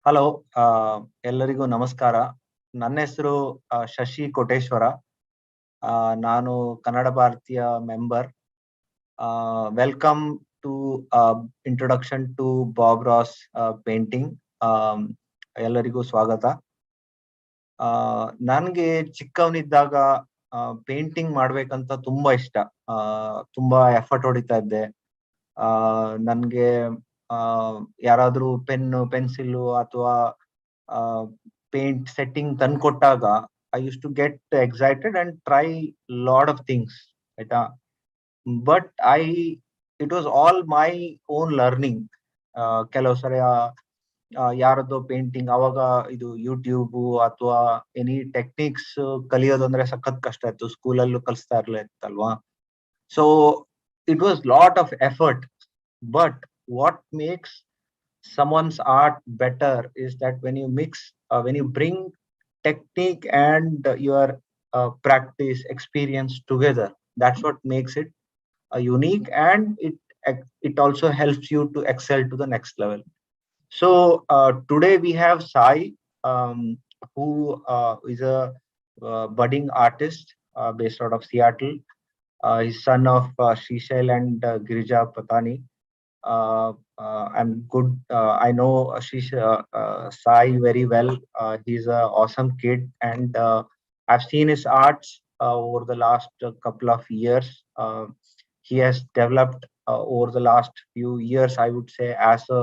Hello ಎಲ್ಲರಿಗೂ ನಮಸ್ಕಾರ. ನನ್ನ ಹೆಸರು ಶಶಿ ಕೋಟೇಶ್ವರ. ನಾನು Kannada Bharatiya member. Welcome to introduction to Bob Ross painting. ಎಲ್ಲರಿಗೂ ಸ್ವಾಗತ. ನನ್ಗೆ ಚಿಕ್ಕವನಿದ್ದಾಗ ಪೇಂಟಿಂಗ್ ಮಾಡ್ಬೇಕಂತ ತುಂಬಾ ಇಷ್ಟ. ತುಂಬಾ ಎಫರ್ಟ್ ಹೊಡಿತಾ ಇದ್ದೆ. ನನ್ಗೆ ಯಾರಾದ್ರೂ ಪೆನ್ನು ಪೆನ್ಸಿಲ್ ಅಥವಾ ಪೇಂಟ್ ಸೆಟ್ಟಿಂಗ್ ತಂದ್ಕೊಟ್ಟಾಗ I use to get excited and try lot of things, ಆಯ್ತಾ. But it was all my own learning. ಕೆಲವು ಸರಿ ಯಾರದ್ದೋ ಪೇಂಟಿಂಗ್, ಅವಾಗ ಇದು ಯೂಟ್ಯೂಬ್ ಅಥವಾ ಎನಿ ಟೆಕ್ನಿಕ್ಸ್ ಕಲಿಯೋದಂದ್ರೆ ಸಖತ್ ಕಷ್ಟ ಇತ್ತು. ಸ್ಕೂಲಲ್ಲೂ ಕಲಿಸ್ತಾ ಇರ್ಲಿತ್ತಲ್ವಾ. So it was lot of effort. But what makes someone's art better is that when you bring technique and your practice experience together, that's what makes it unique, and it also helps you to excel to the next level. So today we have Sai, who is a budding artist based out of Seattle. He's son of Shishal and Girija Patani. I'm good. I know Sai very well. He's an awesome kid, and I've seen his arts over the last couple of years. He has developed over the last few years, I would say, as a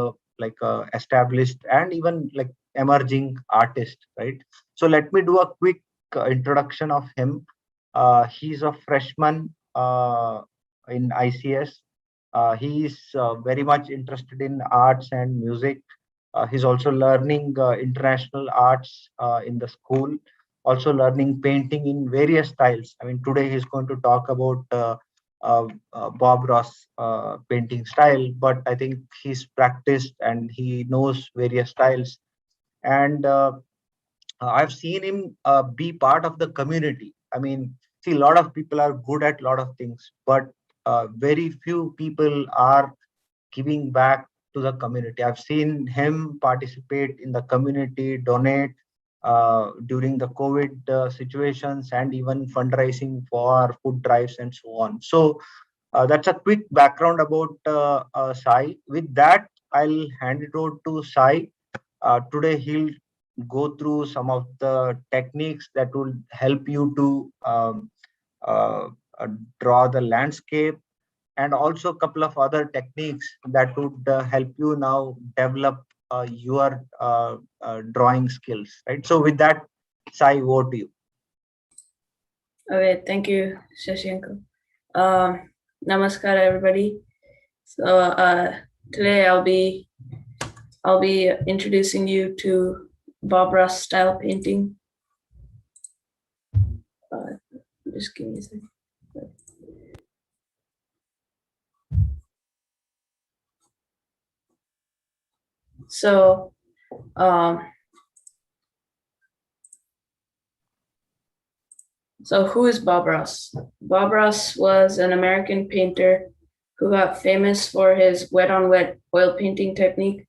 established and even like emerging artist, right? So let me do a quick introduction of him. He's a freshman in ICS. He is very much interested in arts and music. He's also learning international arts in the school, also learning painting in various styles. I mean, today he's going to talk about Bob Ross painting style, but I think he's practiced and he knows various styles. And I've seen him be part of the community. I mean, see, a lot of people are good at a lot of things, but very few people are giving back to the community. I've seen him participate in the community, donate during the COVID situations, and even fundraising for food drives and so on. So that's a quick background about Sai. With that, I'll hand it over to Sai. Today he'll go through some of the techniques that will help you to uh, draw the landscape, and also a couple of other techniques that would help you now develop your drawing skills, right? So with that, Sai, over to you. Okay, thank you, Shashank. Namaskar, everybody. So today I'll be introducing you to Bob Ross style painting. Just give me a second. So who is Bob Ross? Bob Ross was an American painter who got famous for his wet-on-wet oil painting technique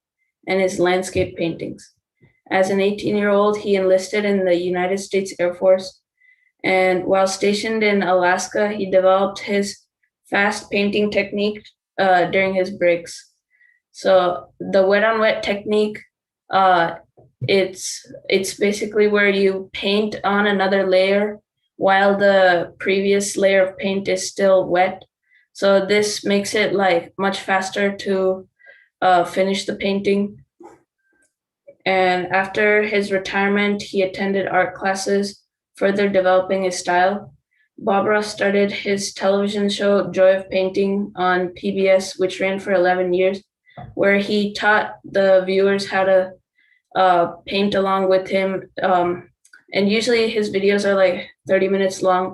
and his landscape paintings. As an 18-year-old, he enlisted in the United States Air Force, and while stationed in Alaska, he developed his fast painting technique during his breaks. So the wet-on-wet technique, it's basically where you paint on another layer while the previous layer of paint is still wet. So this makes it like much faster to finish the painting. And after his retirement, he attended art classes, further developing his style. Bob Ross started his television show, Joy of Painting, on PBS, which ran for 11 years, where he taught the viewers how to paint along with him. And usually his videos are like 30 minutes long.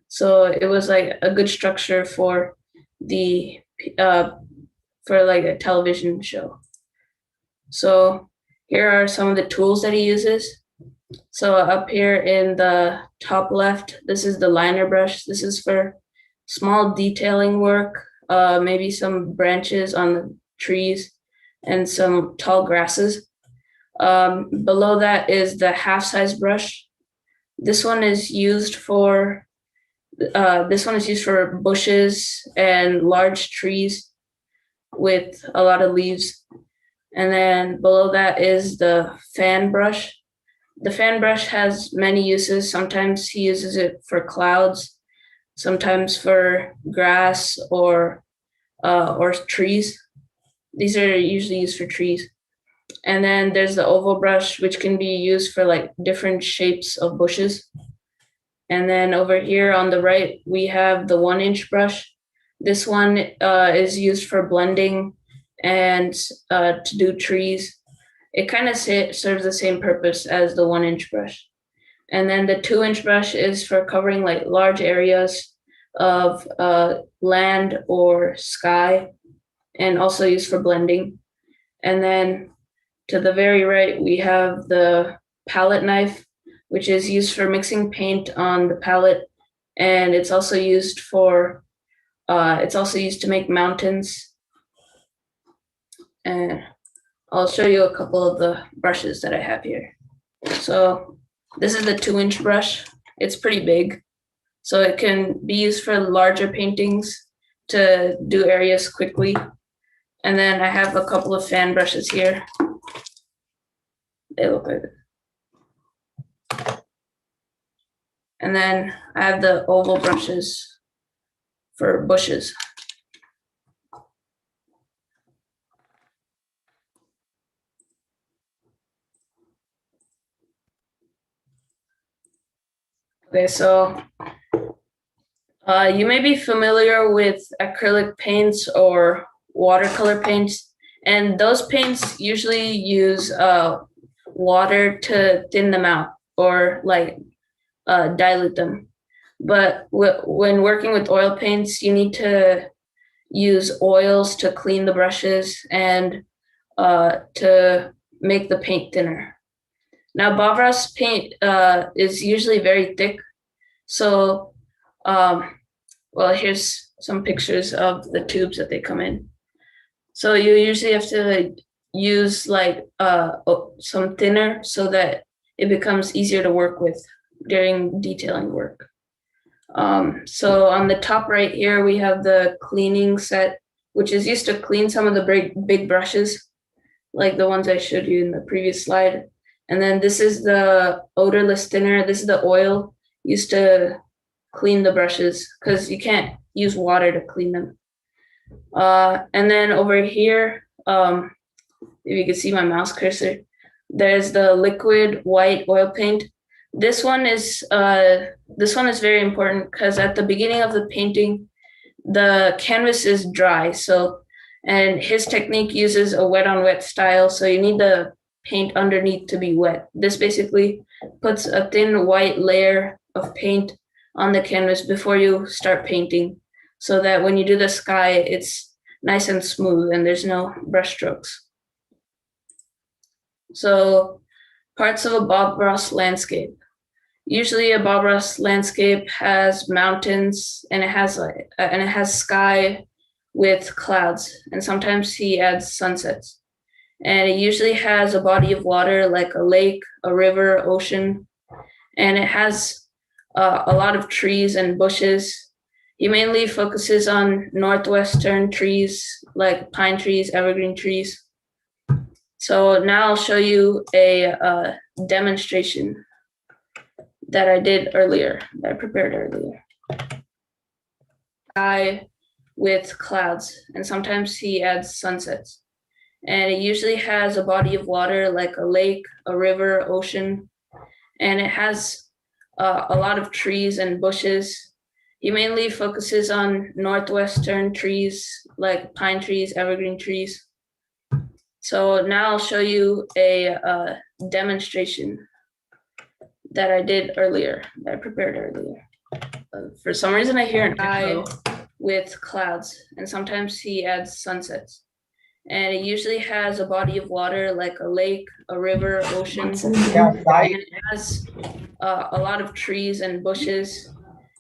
So it was like a good structure for like a television show. So here are some of the tools that he uses. So up here in the top left, this is the liner brush. This is for small detailing work, maybe some branches on the trees and some tall grasses. Below that is the half-size brush. This one is used for bushes and large trees with a lot of leaves. And then below that is the fan brush. The fan brush has many uses. Sometimes he uses it for clouds, sometimes for grass or trees. These are usually used for trees. And then there's the oval brush, which can be used for like different shapes of bushes. And then over here on the right, we have the 1-inch brush. This one is used for blending and to do trees. It kind of serves the same purpose as the 1-inch brush. And then the 2-inch brush is for covering like large areas of land or sky, and also used for blending. And then to the very right, we have the palette knife, which is used for mixing paint on the palette, and it's also used to make mountains. And I'll show you a couple of the brushes that I have here. So this is the 2-inch brush. It's pretty big, so it can be used for larger paintings to do areas quickly. And then I have a couple of fan brushes here. They look like this. And then I have the oval brushes for bushes. Okay, so you may be familiar with acrylic paints or watercolor paints, and those paints usually use water to thin them out or like dilute them. But when working with oil paints, you need to use oils to clean the brushes and to make the paint thinner. Now, Bob Ross paint is usually very thick. So, well, here's some pictures of the tubes that they come in. So you usually have to use like some thinner so that it becomes easier to work with during detailing work. So on the top right here, we have the cleaning set, which is used to clean some of the big brushes, like the ones I showed you in the previous slide. And then this is the odorless thinner. This is the oil used to clean the brushes because you can't use water to clean them. And then over here, if you can see my mouse cursor, there's the liquid white oil paint. This one is very important because at the beginning of the painting, the canvas is dry. And his technique uses a wet on wet style. So you need the paint underneath to be wet. This basically puts a thin white layer of paint on the canvas before you start painting, so that when you do the sky, it's nice and smooth and there's no brush strokes. So parts of a Bob Ross landscape. Usually a Bob Ross landscape has mountains and it has sky with clouds, and sometimes he adds sunsets. And it usually has a body of water like a lake, a river, ocean, and it has a lot of trees and bushes. He mainly focuses on northwestern trees like pine trees, evergreen trees. So now I'll show you a demonstration that I prepared earlier. Sky with clouds, and sometimes he adds sunsets. And it usually has a body of water like a lake, a river, ocean, and it has a lot of trees and bushes. He mainly focuses on northwestern trees like pine trees, evergreen trees. So now I'll show you a demonstration that I prepared earlier. For some reason I hear an echo with clouds, and sometimes he adds sunsets. And it usually has a body of water like a lake, a river, ocean, and it has a lot of trees and bushes.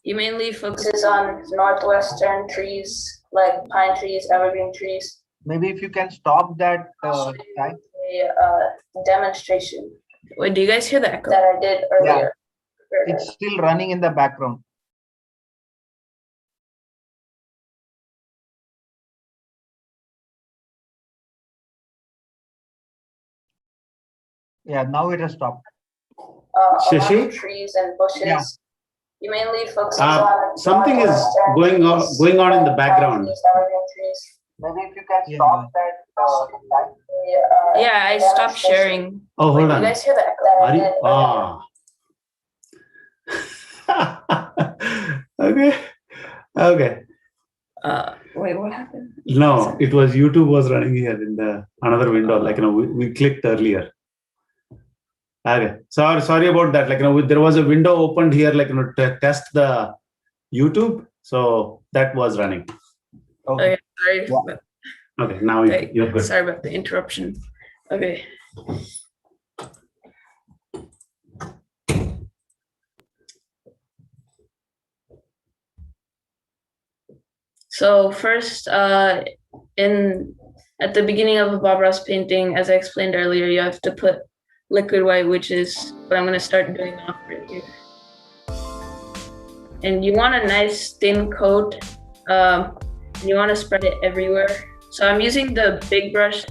He mainly focuses on northwestern trees like pine trees, evergreen trees. Maybe if you can stop that, a demonstration. Wait, do you guys hear the echo? That I did earlier. Yeah. It's still running in the background. Yeah, now it has stopped. Shashi? Trees and bushes. Yeah. You mainly focus on something is going on in the background. Maybe if you can stop that. Yeah, I stopped sharing. Oh, hold on. You guys hear the echo? Okay. Okay. Wait, what happened? No, it was YouTube was running here in the another window. Like, we clicked earlier. Okay. Sorry about that. Like, there was a window opened here, like, to test the YouTube. So that was running. Okay, sorry. Yeah. Okay, now you're good. Sorry about the interruption. Okay. So first, at the beginning of a Bob Ross painting, as I explained earlier, you have to put liquid white, which is what I'm going to start doing off right here. And you want a nice thin coat. And you want to spread it everywhere. So I'm using the big brush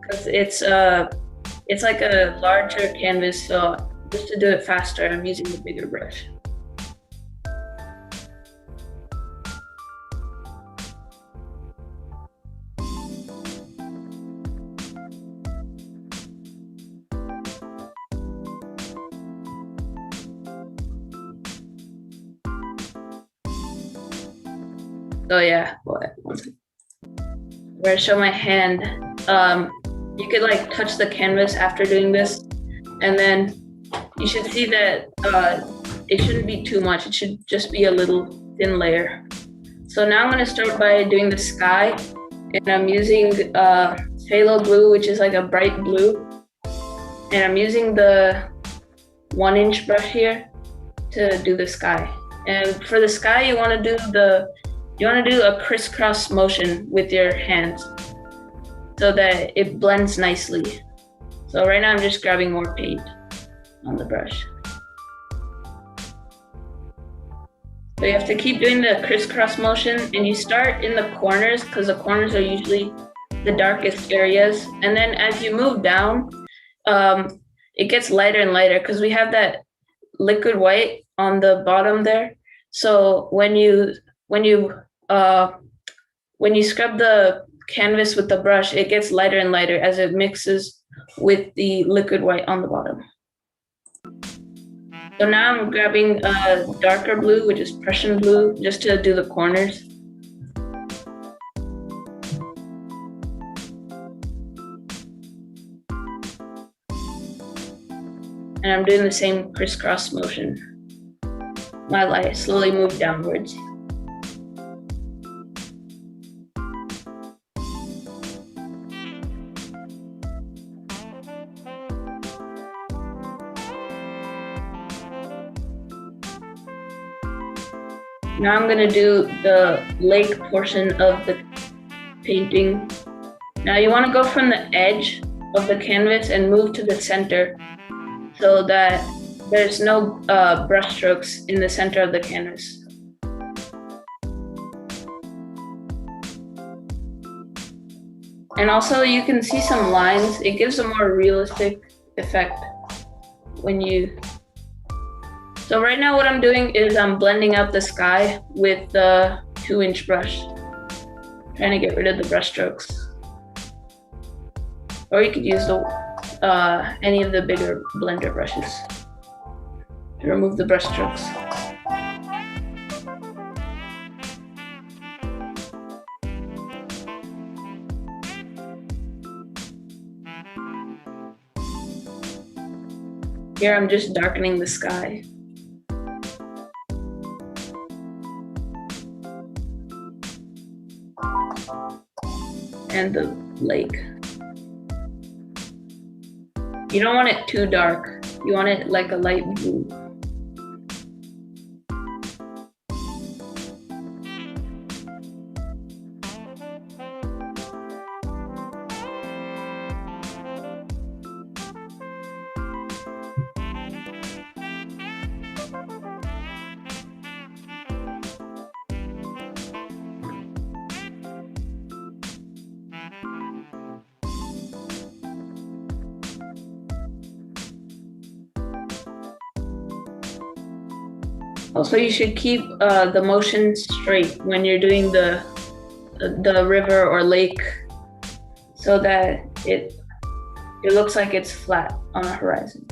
because it's like a larger canvas. So just to do it faster, I'm using the bigger brush. So yeah, where I show my hand, you could like touch the canvas after doing this, and then you should see that it shouldn't be too much. It should just be a little thin layer. So now I'm gonna start by doing the sky, and I'm using phthalo blue, which is like a bright blue, and I'm using the 1-inch brush here to do the sky. And for the sky, you want to do a crisscross motion with your hands so that it blends nicely. So right now I'm just grabbing more paint on the brush. So you have to keep doing the crisscross motion, and you start in the corners because the corners are usually the darkest areas. And then as you move down, it gets lighter and lighter because we have that liquid white on the bottom there. So when you scrub the canvas with the brush, it gets lighter and lighter as it mixes with the liquid white on the bottom. So now I'm grabbing a darker blue, which is Prussian blue, just to do the corners. And I'm doing the same crisscross motion while I slowly move downwards. Now I'm gonna do the lake portion of the painting. Now you wanna go from the edge of the canvas and move to the center so that there's no brush strokes in the center of the canvas. And also you can see some lines. It gives a more realistic effect when you... So right now what I'm doing is I'm blending out the sky with the 2-inch brush, trying to get rid of the brush strokes. Or you could use any of the bigger blender brushes to remove the brush strokes. Here I'm just darkening the sky. And the lake. You don't want it too dark. You want it like a light blue. Also, you should keep the motion straight when you're doing the river or lake, so that it looks like it's flat on the horizon.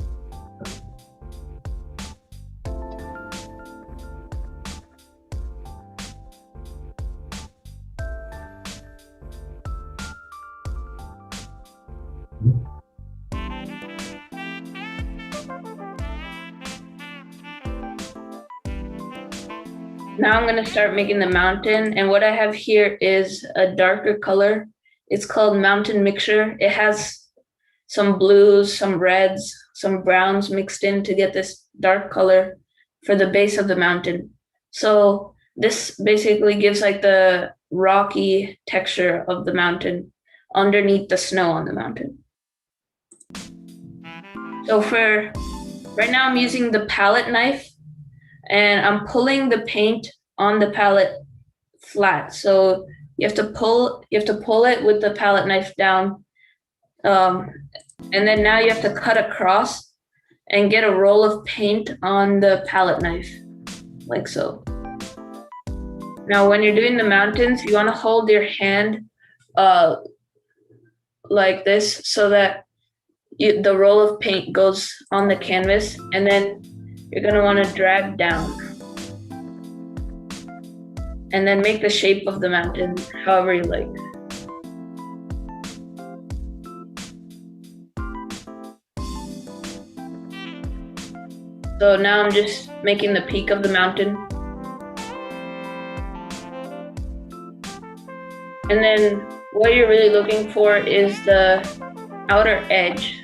Now I'm going to start making the mountain, and what I have here is a darker color. It's called mountain mixture. It has some blues, some reds, some browns mixed in to get this dark color for the base of the mountain. So this basically gives like the rocky texture of the mountain underneath the snow on the mountain. So for right now, I'm using the palette knife, and I'm pulling the paint on the palette flat. So you have to pull it with the palette knife down. And then now you have to cut across and get a roll of paint on the palette knife, like so. Now, when you're doing the mountains, you want to hold your hand like this, so that the roll of paint goes on the canvas, and then you're going to want to drag down and then make the shape of the mountain however you like. So now I'm just making the peak of the mountain. And then what you're really looking for is the outer edge.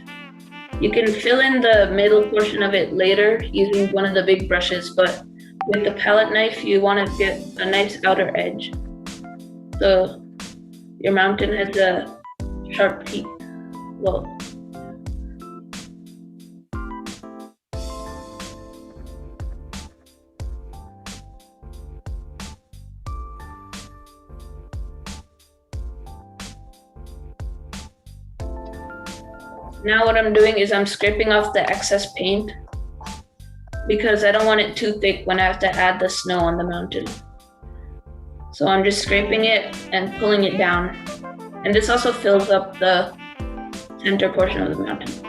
You can fill in the middle portion of it later using one of the big brushes, but with the palette knife, you want to get a nice outer edge. So your mountain has a sharp peak. Well, now what I'm doing is I'm scraping off the excess paint, because I don't want it too thick when I have to add the snow on the mountain. So I'm just scraping it and pulling it down. And this also fills up the center portion of the mountain.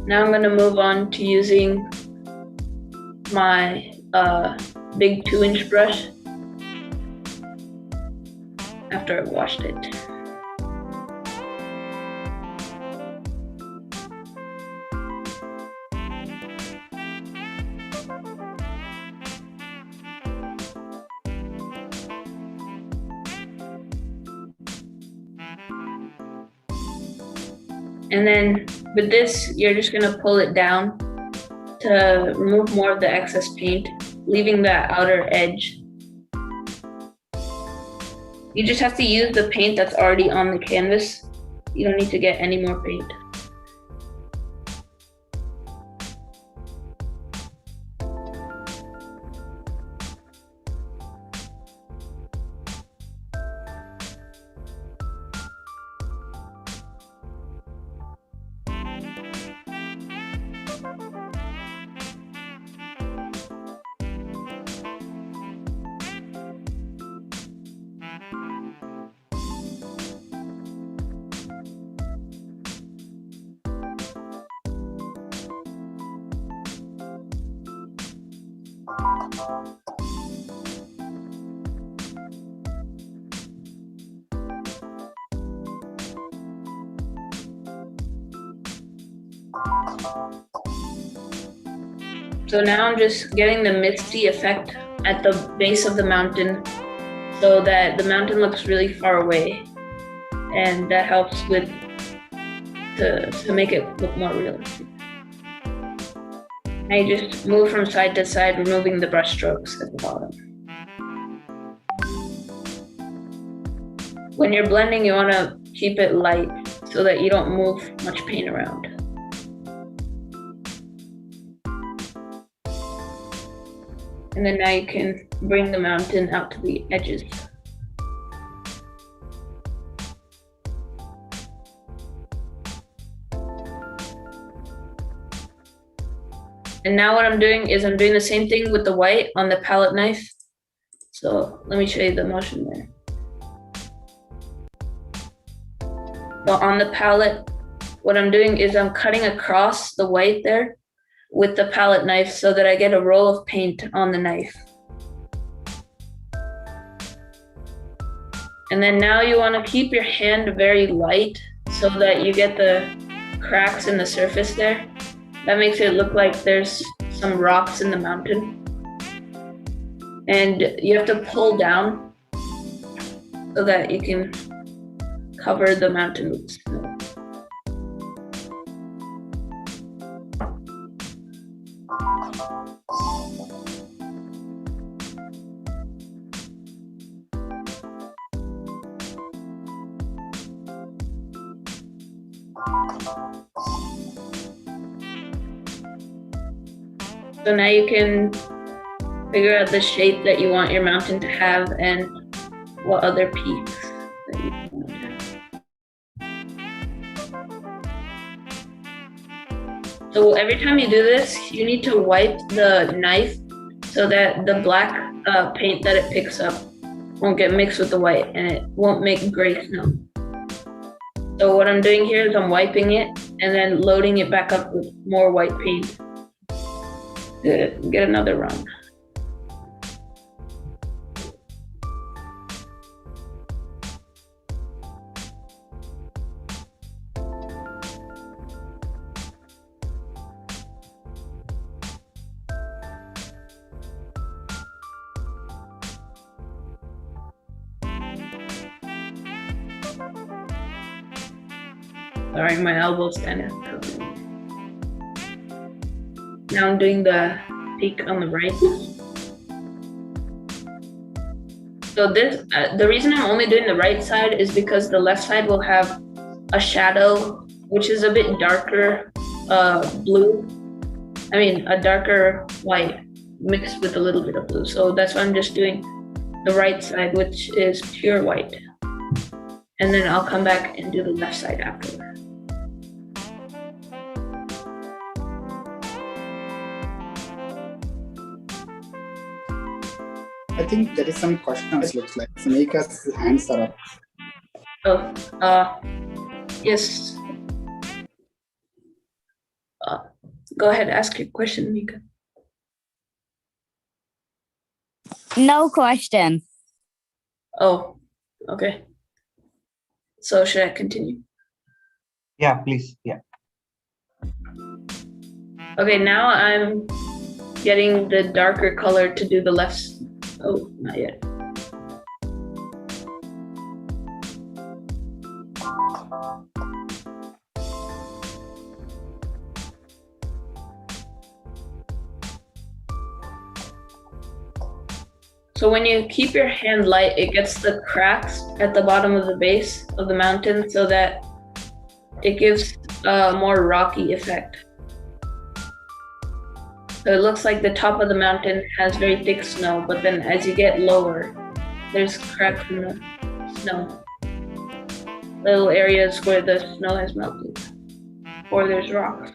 Now I'm going to move on to using my big 2-inch brush after I've washed it. And then with this, you're just gonna pull it down to remove more of the excess paint, leaving that outer edge. You just have to use the paint that's already on the canvas. You don't need to get any more paint. So now I'm just getting the misty effect at the base of the mountain so that the mountain looks really far away, and that helps with to make it look more realistic. Now you just move from side to side, removing the brush strokes at the bottom. When you're blending, you want to keep it light so that you don't move much paint around. And then now you can bring the mountain out to the edges. And now what I'm doing is I'm doing the same thing with the white on the palette knife. So let me show you the motion there. So on the palette, what I'm doing is I'm cutting across the white there with the palette knife so that I get a roll of paint on the knife. And then now you want to keep your hand very light so that you get the cracks in the surface there. That makes it look like there's some rocks in the mountain. And you have to pull down so that you can cover the mountain with snow. So now you can figure out the shape that you want your mountain to have and what other peaks that you want to have. So every time you do this, you need to wipe the knife so that the black paint that it picks up won't get mixed with the white and it won't make gray snow. So what I'm doing here is I'm wiping it and then loading it back up with more white paint to get another run. Sorry, my elbow's kind of covering. Now I'm doing the peak on the right. So this, the reason I'm only doing the right side is because the left side will have a shadow, which is a bit darker blue. I mean, a darker white mixed with a little bit of blue. So that's why I'm just doing the right side, which is pure white. And then I'll come back and do the left side afterward. I think there is some questions, looks like. Mika's hands are up. Oh, yes. Go ahead, ask your question, Mika. No question. Oh, okay. So should I continue? Yeah, please. Yeah. Okay, now I'm getting the darker color to do the left. Oh, not yet. So when you keep your hand light, it gets the cracks at the bottom of the base of the mountain so that it gives a more rocky effect. So it looks like the top of the mountain has very thick snow, but then as you get lower, there's cracks in the snow. Little areas where the snow has melted, or there's rocks.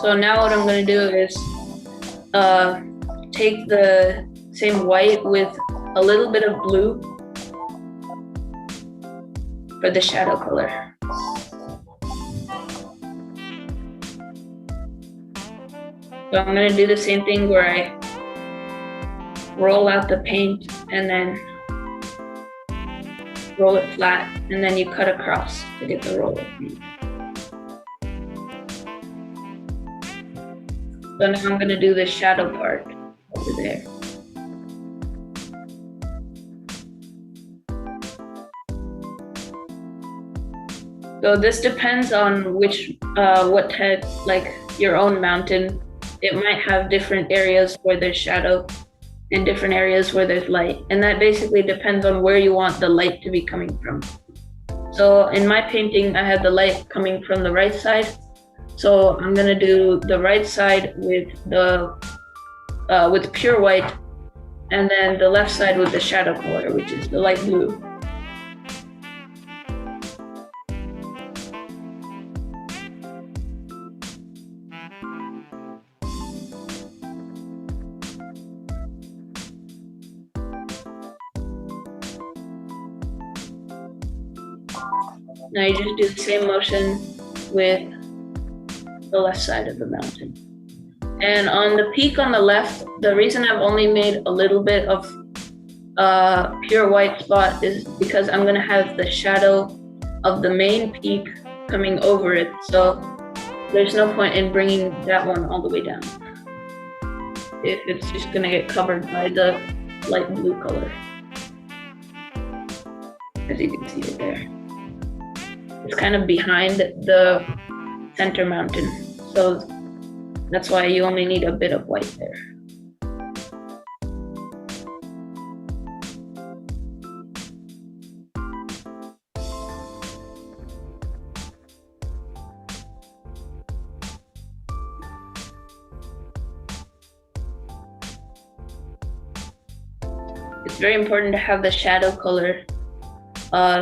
So now what I'm going to do is take the same white with a little bit of blue for the shadow color. So I'm going to do the same thing where I roll out the paint and then roll it flat, and then you cut across to get the roll of paint. So now I'm going to do the shadow part over there. So this depends on which, what type, like your own mountain. It might have different areas where there's shadow and different areas where there's light. And that basically depends on where you want the light to be coming from. So in my painting, I have the light coming from the right side. So I'm gonna do the right side with pure white, and then the left side with the shadow color, which is the light blue. Now you just do the same motion with the left side of the mountain. And on the peak on the left, the reason I've only made a little bit of pure white spot is because I'm gonna have the shadow of the main peak coming over it. So there's no point in bringing that one all the way down if it's just gonna get covered by the light blue color. As you can see it there. It's kind of behind the center mountain. So that's why you only need a bit of white there. It's very important to have the shadow color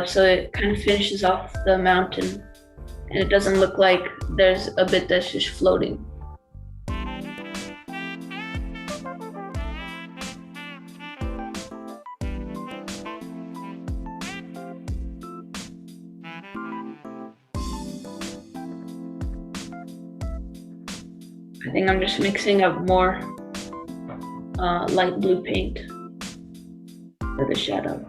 so it kind of finishes off the mountain and it doesn't look like there's a bit that's just floating. I think I'm just mixing up more light blue paint for the shadow.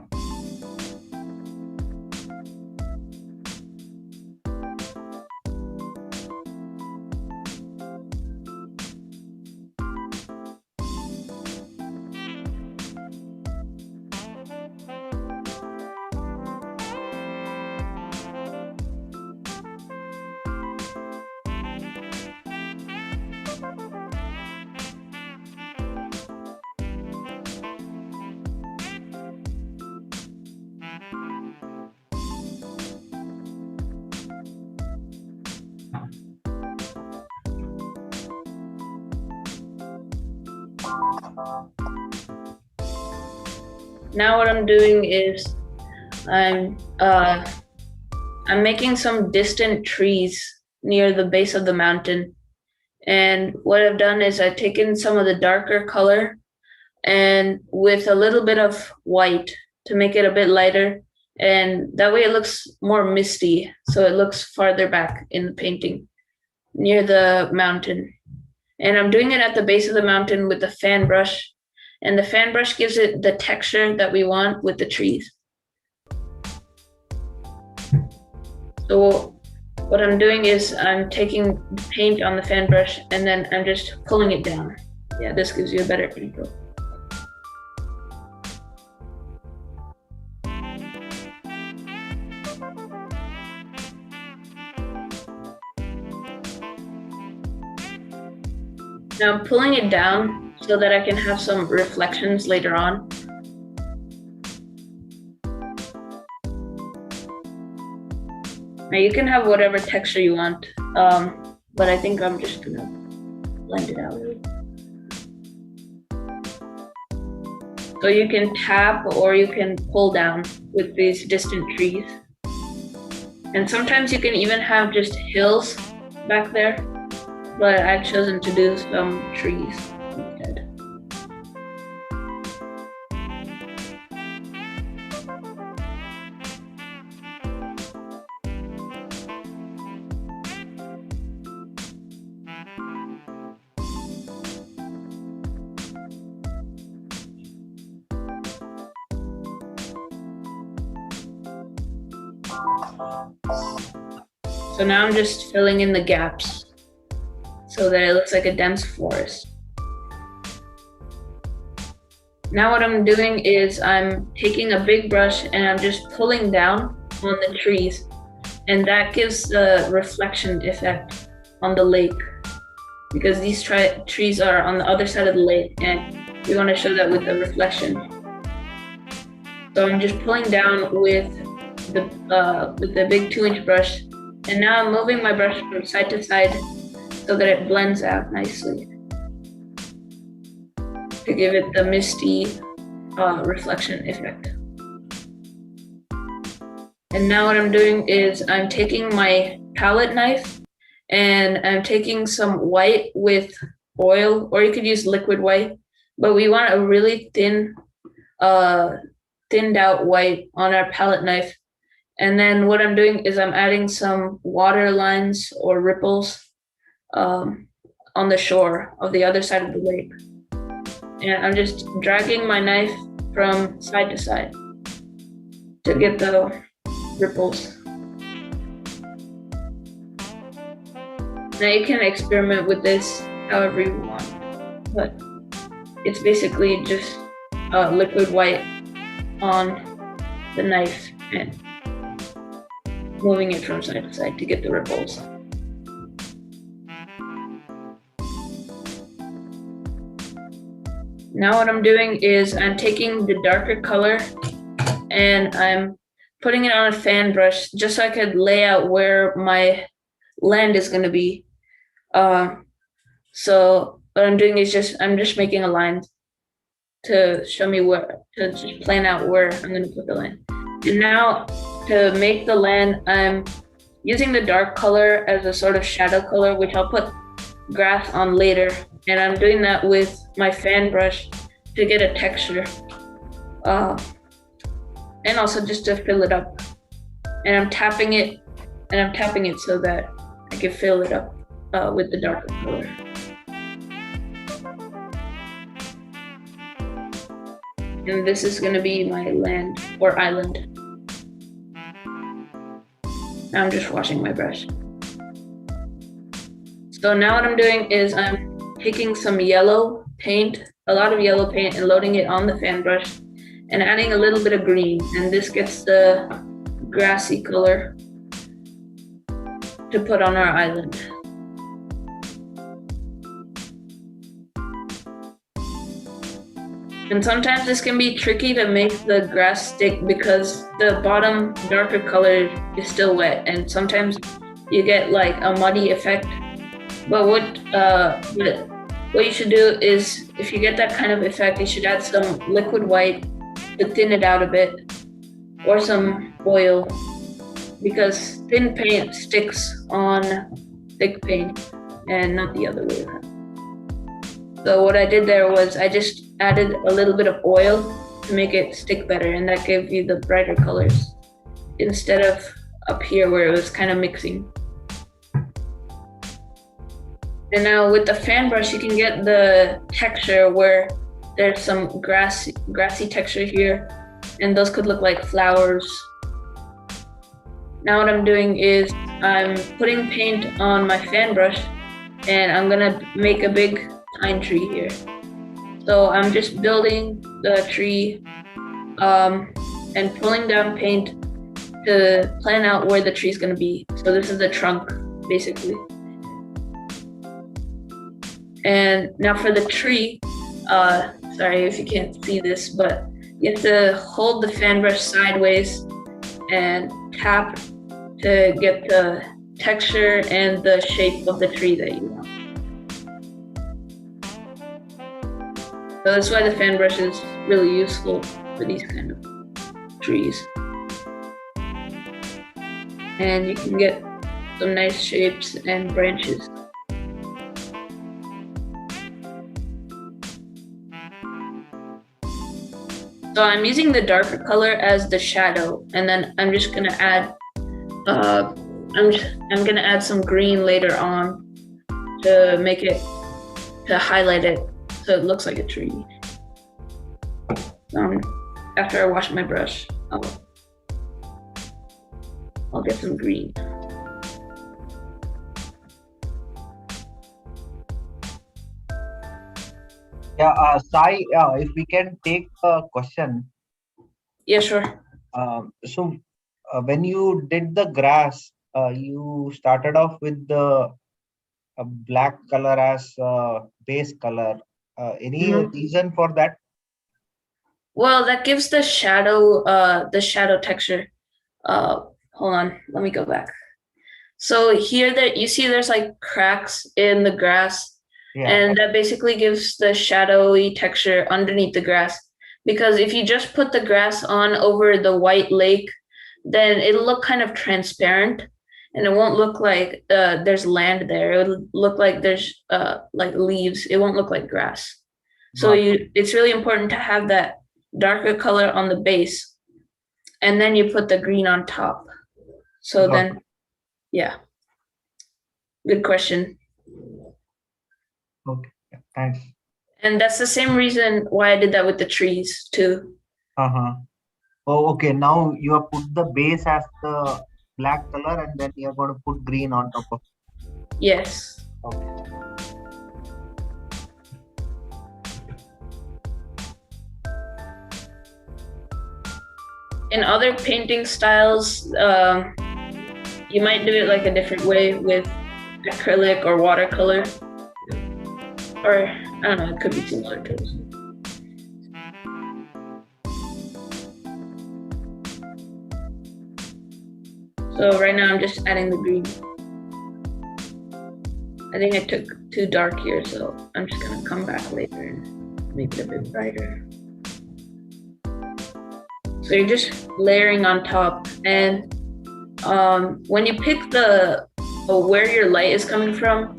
Now what I'm doing is I'm making some distant trees near the base of the mountain. And what I've done is I've taken some of the darker color and with a little bit of white to make it a bit lighter. And that way it looks more misty. So it looks farther back in the painting near the mountain. And I'm doing it at the base of the mountain with the fan brush. And the fan brush gives it the texture that we want with the trees. So what I'm doing is I'm taking paint on the fan brush and then I'm just pulling it down. Yeah, this gives you a better control. Now I'm pulling it down so that I can have some reflections later on. Now you can have whatever texture you want, but I think I'm just gonna blend it out. So you can tap or you can pull down with these distant trees. And sometimes you can even have just hills back there, but I've chosen to do some trees instead. So now I'm just filling in the gaps so that it looks like a dense forest. Now what I'm doing is I'm taking a big brush and I'm just pulling down on the trees, and that gives the reflection effect on the lake because these trees are on the other side of the lake and we want to show that with the reflection. So I'm just pulling down with with the big 2-inch brush. And now I'm moving my brush from side to side so that it blends out nicely to give it the misty reflection effect. And now what I'm doing is I'm taking my palette knife and I'm taking some white with oil, or you could use liquid white, but we want a really thinned out white on our palette knife. And then what I'm doing is I'm adding some water lines or ripples on the shore of the other side of the lake. And I'm just dragging my knife from side to side to get the ripples. Now you can experiment with this however you want, but it's basically just liquid white on the knife and moving it from side to side to get the ripples. Now what I'm doing is I'm taking the darker color and I'm putting it on a fan brush just so I could lay out where my land is going to be. So what I'm doing is I'm just making a line to show me where, to just plan out where I'm going to put the land. And now to make the land, I'm using the dark color as a sort of shadow color, which I'll put grass on later. And I'm doing that with my fan brush to get a texture. And also just to fill it up. And I'm tapping it so that I can fill it up with the darker color. And this is gonna be my land or island. Now I'm just washing my brush. So now what I'm doing is I'm taking some yellow paint, a lot of yellow paint, and loading it on the fan brush and adding a little bit of green. And this gets the grassy color to put on our island. And sometimes this can be tricky to make the grass stick because the bottom darker color is still wet, and sometimes you get like a muddy effect. But what you should do is, if you get that kind of effect, you should add some liquid white to thin it out a bit, or some oil, because thin paint sticks on thick paint and not the other way around. So what I did there was I just added a little bit of oil to make it stick better, and that gave you the brighter colors instead of up here where it was kind of mixing. And now with the fan brush, you can get the texture where there's some grassy texture here, and those could look like flowers. Now what I'm doing is I'm putting paint on my fan brush, and I'm gonna make a big pine tree here. So I'm just building the tree and pulling down paint to plan out where the tree is gonna be. So this is the trunk, basically. And now for the tree, sorry if you can't see this, but you have to hold the fan brush sideways and tap to get the texture and the shape of the tree that you want. So that's why the fan brush is really useful for these kind of trees. And you can get some nice shapes and branches. So I'm using the darker color as the shadow, and then I'm just gonna add I'm gonna add some green later on to make it, to highlight it so it looks like a tree. After I wash my brush, I'll get some green. Yeah, Sai, if we can take a question. Yeah, sure. So when you did the grass, you started off with the black color as base color. Any reason for that? Well, that gives the shadow texture. Hold on, let me go back. So here that you see there's like cracks in the grass, Yeah. and that basically gives the shadowy texture underneath the grass. Because if you just put the grass on over the white lake, then it'll look kind of transparent, and it won't look like there's land there. It'll look like there's like leaves. It won't look like grass. So it's really important to have that darker color on the base, and then you put the green on top. So then, yeah. Good question. Okay, thanks. And that's the same reason why I did that with the trees too. Oh, okay. Now you have put the base as the black color, and then you're going to put green on top of it. Yes. Okay. In other painting styles, you might do it like a different way with acrylic or watercolor. Or, I don't know, it could be similar to this. So right now I'm just adding the green. I think I took too dark here, so I'm just gonna come back later and make it a bit brighter. So you're just layering on top, and when you pick where your light is coming from,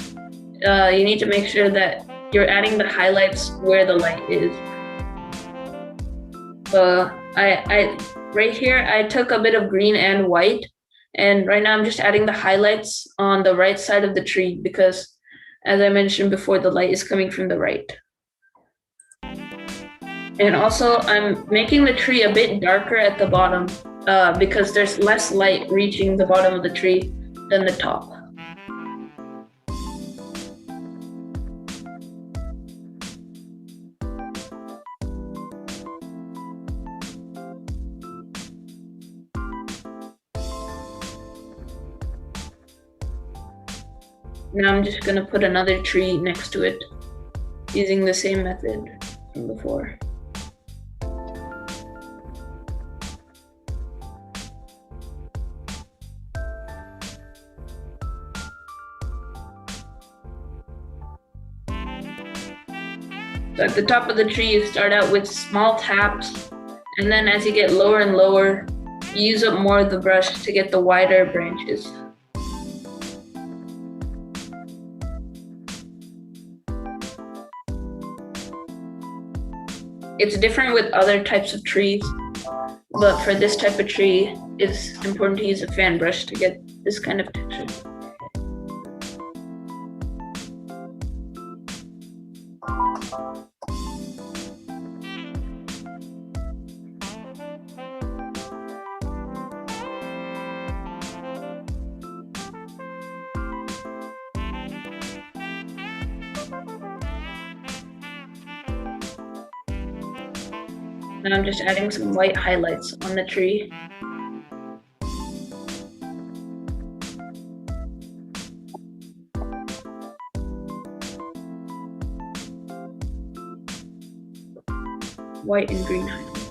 you need to make sure that you're adding the highlights where the light is. Right here, I took a bit of green and white, and right now I'm just adding the highlights on the right side of the tree because, as I mentioned before, the light is coming from the right. And also, I'm making the tree a bit darker at the bottom because there's less light reaching the bottom of the tree than the top. Now I'm just gonna put another tree next to it using the same method from before. So at the top of the tree, you start out with small taps, and then as you get lower and lower, you use up more of the brush to get the wider branches. It's different with other types of trees, but for this type of tree, it's important to use a fan brush to get this kind of texture. And I'm just adding some white highlights on the tree. White and green highlights.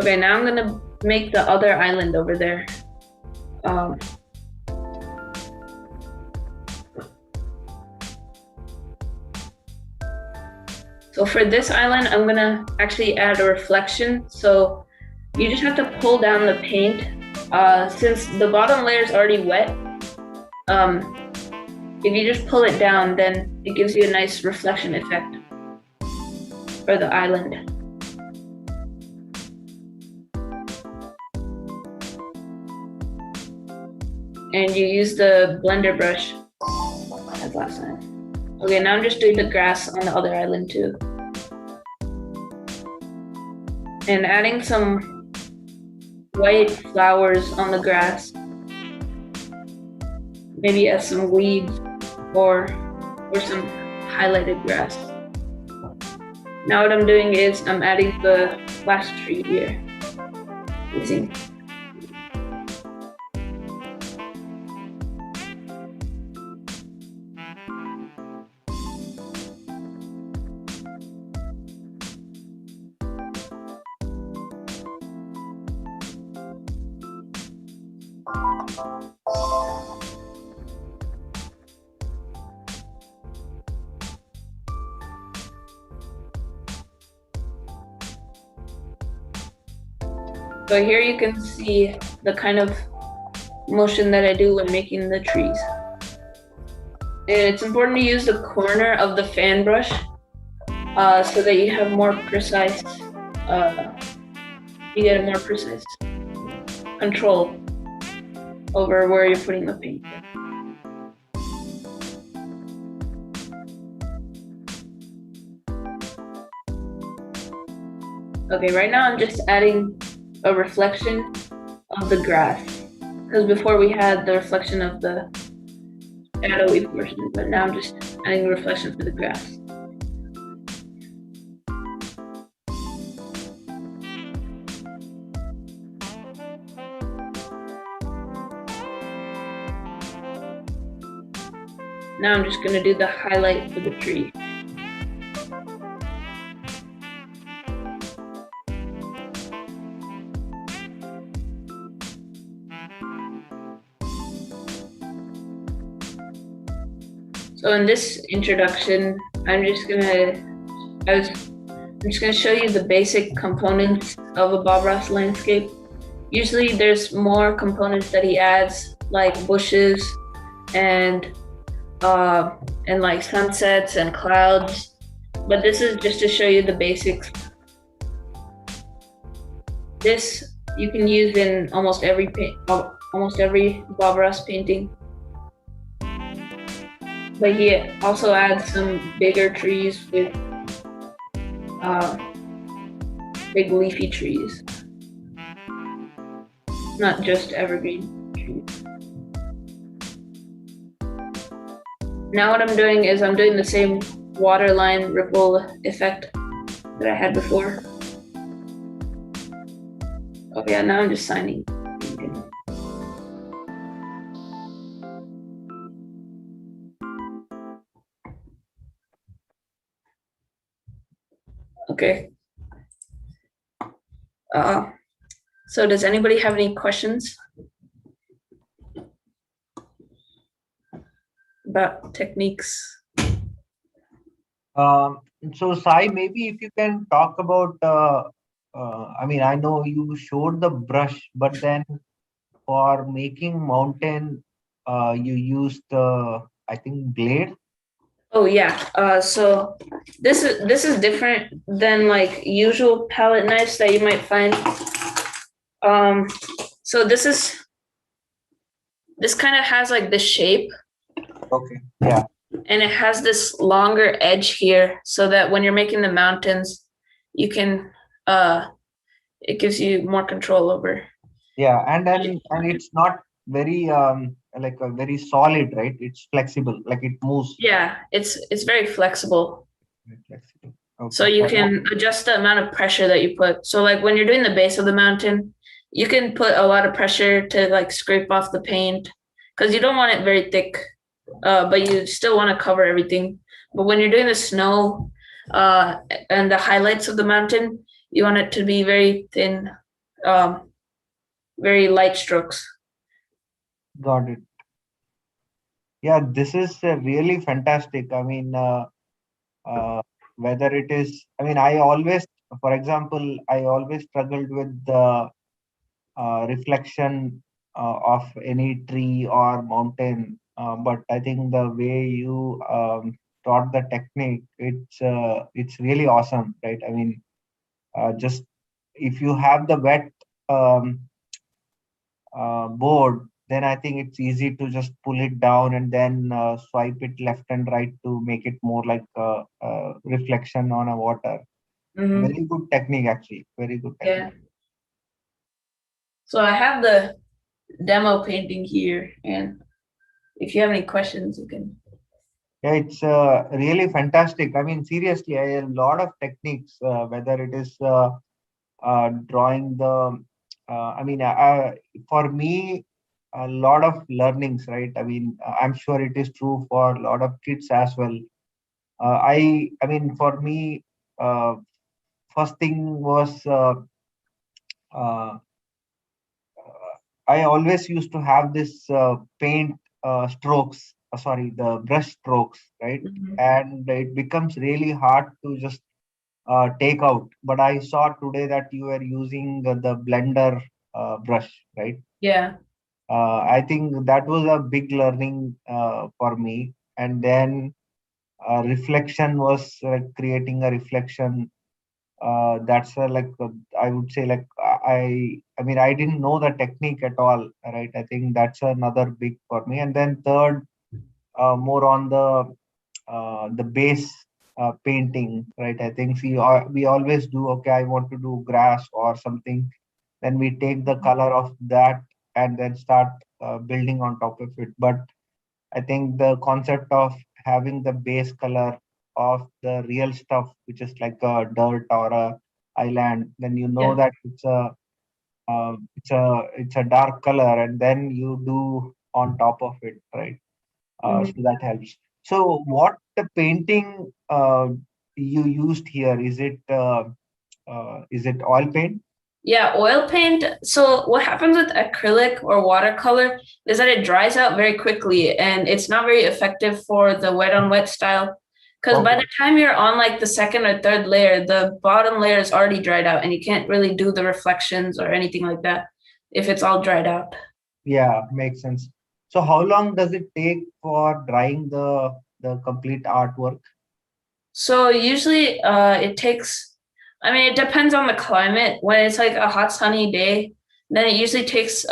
Okay, now I'm gonna make the other island over there. So for this island, I'm gonna actually add a reflection. So you just have to pull down the paint. Since the bottom layer is already wet, if you just pull it down, then it gives you a nice reflection effect for the island. And you use the blender brush as last time. Okay, now I'm just doing the grass on the other island too. And adding some white flowers on the grass. Maybe as some weeds or some highlighted grass. Now what I'm doing is I'm adding the last tree here. Using So here you can see the kind of motion that I do when making the trees. And it's important to use the corner of the fan brush so that you have more precise, you get a more precise control over where you're putting the paint. Okay, right now I'm just adding a reflection of the grass, because before we had the reflection of the shadowy portion, but now I'm just adding a reflection for the grass. Now I'm just going to do the highlight for the tree. So in this introduction, I'm just gonna show you the basic components of a Bob Ross landscape. Usually there's more components that he adds, like bushes and like sunsets and clouds. But this is just to show you the basics. This you can use in almost every Bob Ross painting. But he also adds some bigger trees with big leafy trees, not just evergreen trees. Now what I'm doing is I'm doing the same waterline ripple effect that I had before. Okay, now I'm just signing. Okay. So does anybody have any questions about techniques? So Sai, maybe if you can talk about, I mean, I know you showed the brush, but then for making mountain, you used the, I think, blade. Oh yeah. So this is different than like usual palette knives that you might find. So this kind of has like this shape. Okay. Yeah. And it has this longer edge here, so that when you're making the mountains, you can it gives you more control over. Yeah, and it's not very like a very solid, right? It's flexible, like it moves. Yeah, it's very flexible. Very flexible. Okay. So you can adjust the amount of pressure that you put. So like when you're doing the base of the mountain, you can put a lot of pressure to like scrape off the paint, because you don't want it very thick, but you still want to cover everything. But when you're doing the snow and the highlights of the mountain, you want it to be very thin, very light strokes. Got it. Yeah, this is really fantastic. I mean, whether it is, I mean, for example, I always struggled with the reflection of any tree or mountain. But I think the way you taught the technique, it's really awesome, right? I mean, just if you have the wet board, then I think it's easy to just pull it down and then swipe it left and right to make it more like a reflection on a water. Mm-hmm. Very good technique, actually. Very good technique. Yeah. So I have the demo painting here, and if you have any questions, you can. Yeah, it's really fantastic. I mean, seriously, I have a lot of techniques, whether it is drawing the, I mean, for me, a lot of learnings, right? I mean, I'm sure it is true for a lot of kids as well. I mean, for me, first thing was uh, I always used to have this paint strokes, sorry, the brush strokes, right? Mhm. And it becomes really hard to just take out. But I saw today that you were using the blender brush, right? Yeah. I think that was a big learning for me. And then reflection was like creating a reflection. That's like I would say like I mean I didn't know the technique at all, right? I think that's another big for me. And then third, more on the base painting, right? I think we always do, okay, I want to do grass or something, then we take the color of that and then start building on top of it. But I think the concept of having the base color of the real stuff, which is like a dirt or a island, then you know Yeah. that it's a dark color, and then you do on top of it, right? So Mhm. that helps. So what the painting you used here, is it oil paint? Yeah, oil paint. So what happens with acrylic or watercolor is that it dries out very quickly and it's not very effective for the wet on wet style. Because by Okay. the time you're on like the second or third layer, the bottom layer is already dried out and you can't really do the reflections or anything like that if it's all dried out. Yeah, makes sense. So how long does it take for drying the complete artwork? So usually it takes, I mean, it depends on the climate. When it's like a hot, sunny day, then it usually takes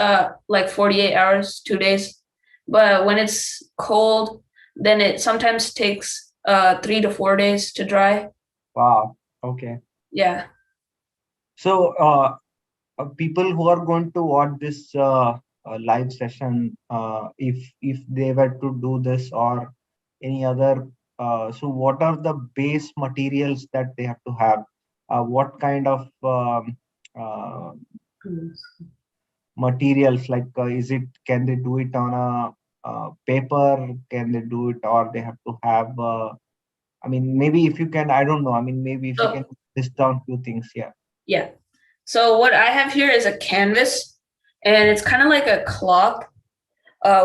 like 48 hours, 2 days. But when it's cold, then it sometimes takes 3 to 4 days to dry. Wow. Okay. Yeah. So people who are going to watch this live session, if they were to do this or any other, so what are the base materials that they have to have? What kind of materials, like is it, can they do it on a paper, can they do it, or they have to have I mean, maybe if you can, I don't know, I mean, maybe if you can So, list down few things. Yeah. yeah. So what I have here is a canvas, and it's kind of like a cloth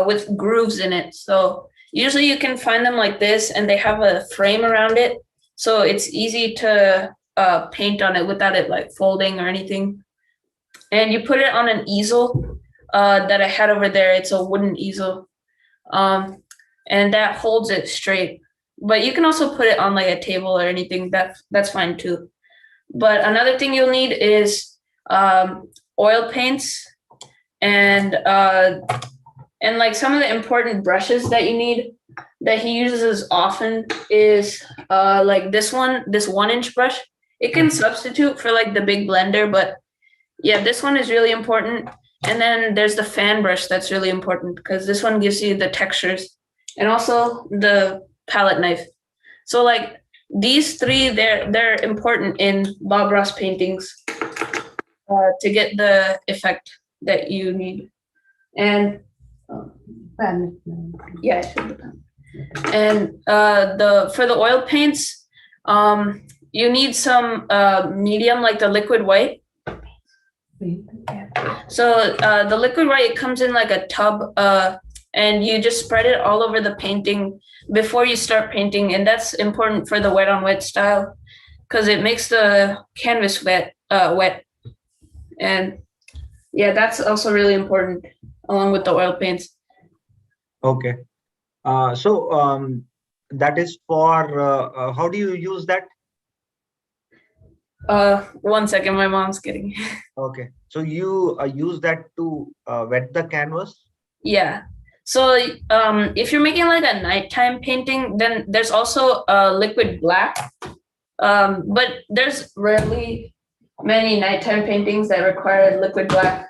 with grooves in it. So usually you can find them like this, and they have a frame around it, so it's easy to paint on it without it like folding or anything. And you put it on an easel that I had over there. It's a wooden easel, um, and that holds it straight. But you can also put it on like a table or anything. That's fine too. But another thing you'll need is oil paints and like some of the important brushes that you need that he uses often is like this 1-inch brush. It can substitute for like the big blender, but yeah, this one is really important. And then there's the fan brush that's really important because this one gives you the textures, and also the palette knife. So like these three, they're important in Bob Ross paintings to get the effect that you need. And yeah, I should have. And the for the oil paints, you need some medium, like the liquid white. So the liquid white, it comes in like a tub, and you just spread it all over the painting before you start painting, and that's important for the wet on wet style because it makes the canvas wet. And yeah, that's also really important along with the oil paints. Okay. So that is for how do you use that? 1 second, my mom's getting. Okay. So you use that to wet the canvas? Yeah. So if you're making like a nighttime painting, then there's also liquid black. But there's rarely many nighttime paintings that require liquid black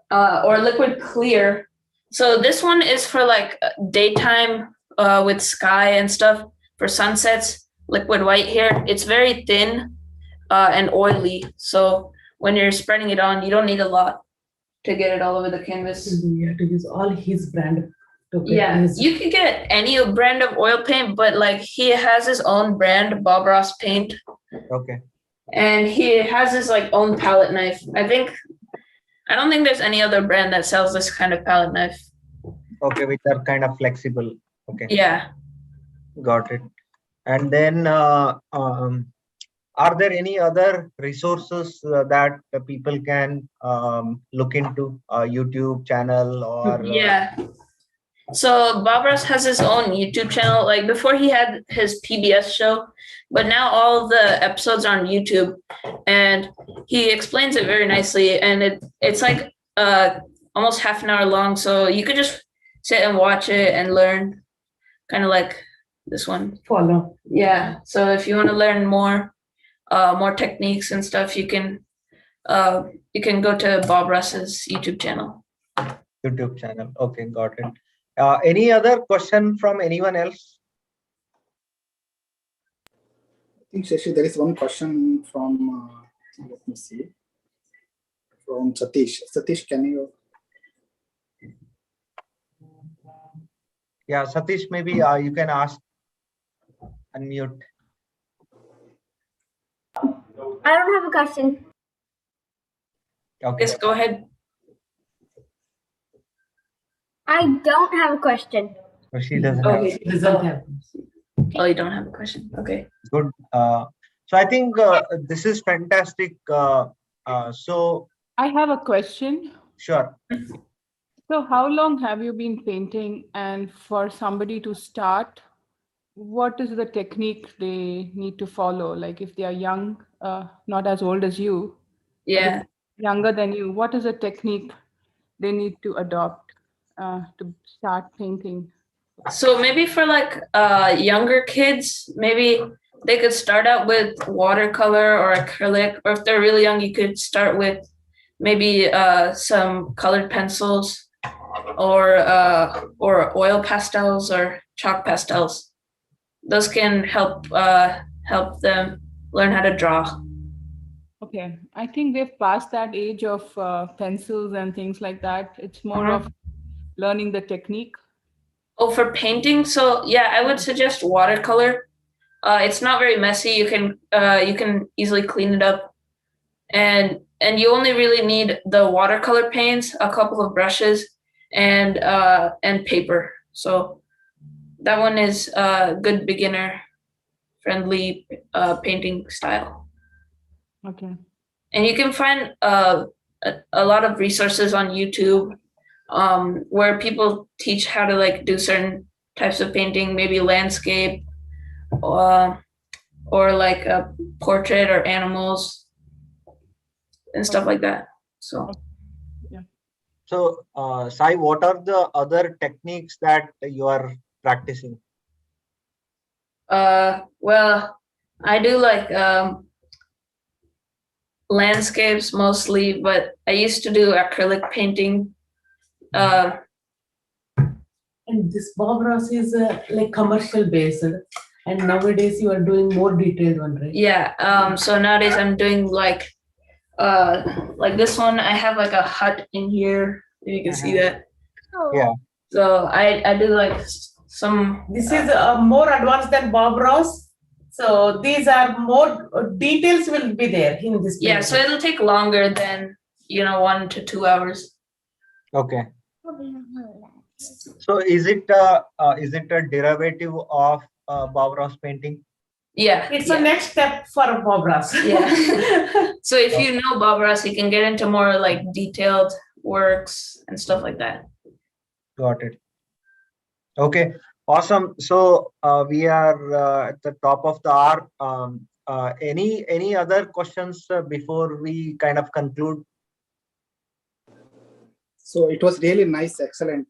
or liquid clear. So this one is for like daytime with sky and stuff. For sunsets, liquid white here. It's very thin and oily. So when you're spreading it on, you don't need a lot to get it all over the canvas. You have to use all his brand. Yeah, you could get any brand of oil paint, but like he has his own brand, Bob Ross Paint. Okay. And he has his like own palette knife. I I don't think there's any other brand that sells this kind of palette knife. Okay, which are kind of flexible. Okay, Yeah. got it. And then, are there any other resources that the people can look into? YouTube channel or Yeah. So Bob Ross has his own YouTube channel. Like before, he had his PBS show, but now all of the episodes are on YouTube, and he explains it very nicely. And it's like almost half an hour long, so you could just sit and watch it and learn, kind of like this one. Follow. Yeah. So if you want to learn more techniques and stuff, you can go to Bob Ross's YouTube channel. YouTube channel? Okay, got it. Any other question from anyone else? I think Shashi, there is one question from let me see, from Satish. Satish, can you? Yeah, Satish, maybe you can ask. Unmute. I don't have a question. Okay. Yes, go ahead. I don't have a question. So she doesn't Oh, have. He doesn't have. Oh, you don't have a question. Okay. Good. So I think this is fantastic. So I have a question. sure. So how long have you been painting? And for somebody to start, what is the technique they need to follow? Like if they are young, not as old as you, Yeah. younger than you, what is the technique they need to adopt to start painting? So maybe for like younger kids, maybe they could start out with watercolor or acrylic, or if they're really young, you could start with maybe some colored pencils or oil pastels or chalk pastels. Those can help them learn how to draw. Okay, I think they've passed that age of pencils and things like that. It's more of learning the technique. Oh, for painting, so yeah, I would suggest watercolor. It's not very messy. You can easily clean it up, and you only really need the watercolor paints, a couple of brushes, and paper. So that one is a good beginner friendly painting style. Okay. And you can find a lot of resources on YouTube where people teach how to like do certain types of painting, maybe landscape or like a portrait or animals and stuff like that. So So Sai, what are the other techniques that you are practicing? well, I do like landscapes mostly, but I used to do acrylic painting. And this Bob Ross is like commercial based, and nowadays you are doing more detailed one, right? Yeah. So nowadays I'm doing like this one. I have like a hut in here. You can see that. Yeah. So I do like some. This is more advanced than Bob Ross. So these are more details will be there in this. Yeah. So it'll take longer than 1 to 2 hours. Okay. So is it a derivative of Bob Ross painting? Yeah. It's a next step for Bob Ross. Yeah. So if you know Bob Ross, you can get into more like detailed works and stuff like that. Got it. Okay, awesome. So we are at the top of the hour. Any other questions before we kind of conclude? So it was really nice, excellent.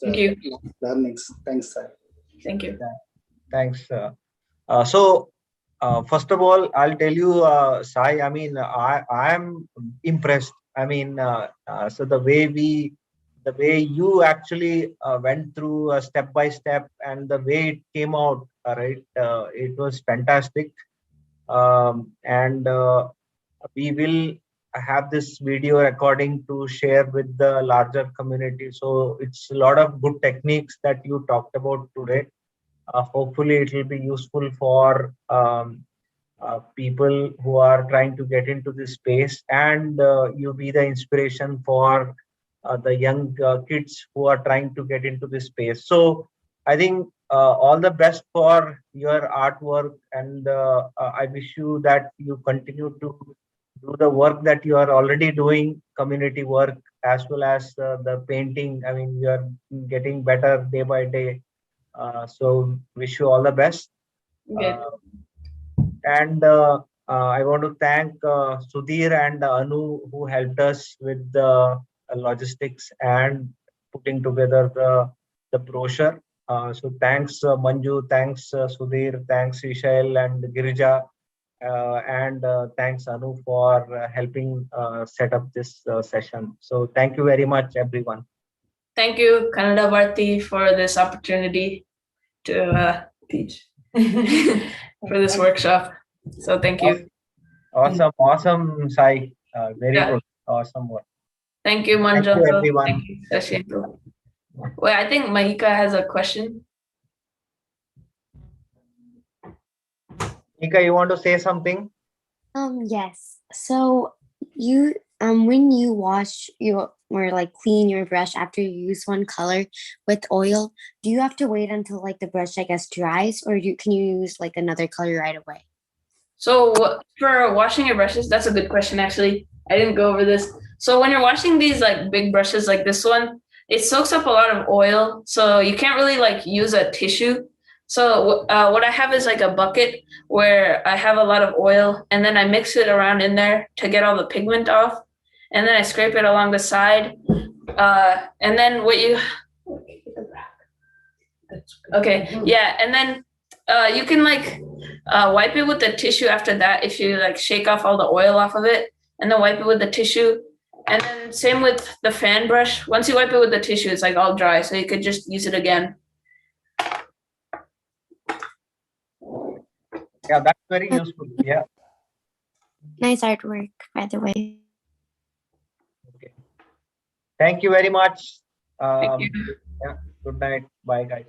Thank you. Learnings. Thanks, sir. Thank you. Thanks. So first of all, I'll tell you, Sai, I mean, I am impressed. I mean, so the way you actually went through step by step and the way it came out, right? It was fantastic. And we will have this video recording to share with the larger community. So it's a lot of good techniques that you talked about today. Hopefully it will be useful for people who are trying to get into this space, and you be the inspiration for the young kids who are trying to get into this space. So I think all the best for your artwork, and I wish you that you continue to do the work that you are already doing, community work, as well as the painting. I mean, you are getting better day by day. So wish you all the best. Okay. And I want to thank Sudhir and Anu, who helped us with the logistics and putting together the brochure. So thanks Manju, thanks Sudhir, thanks Ishail and Girija, and thanks Anu for helping set up this session. So thank you very much, everyone. Thank you, Kannada Bharati, for this opportunity to teach for this workshop. So thank you. Awesome, Sai. Very Yeah. good. Awesome work. Thank you, Thank Manju. you, everyone. Thank you, Shashi. Wait, I think Mahika has a question. Nika, you want to say something? Yes. So you when you wash your or like clean your brush after you use one color with oil, do you have to wait until like the brush, I guess, dries, or can you use like another color right away? So for washing your brushes, that's a good question actually. I didn't go over this. So when you're washing these like big brushes like this one, it soaks up a lot of oil, so you can't really like use a tissue. So what I have is like a bucket where I have a lot of oil, and then I mix it around in there to get all the pigment off, and then I scrape it along the side. And then what you okay, yeah, and then you can like wipe it with the tissue after that if you like shake off all the oil off of it, and then wipe it with the tissue. And then same with the fan brush. Once you wipe it with the tissue, it's like all dry, so you could just use it again. Yeah, that's very useful. Yeah. Nice artwork, by the way. Okay. Thank you very much. Thank you. Yeah. Good night. Bye, guys.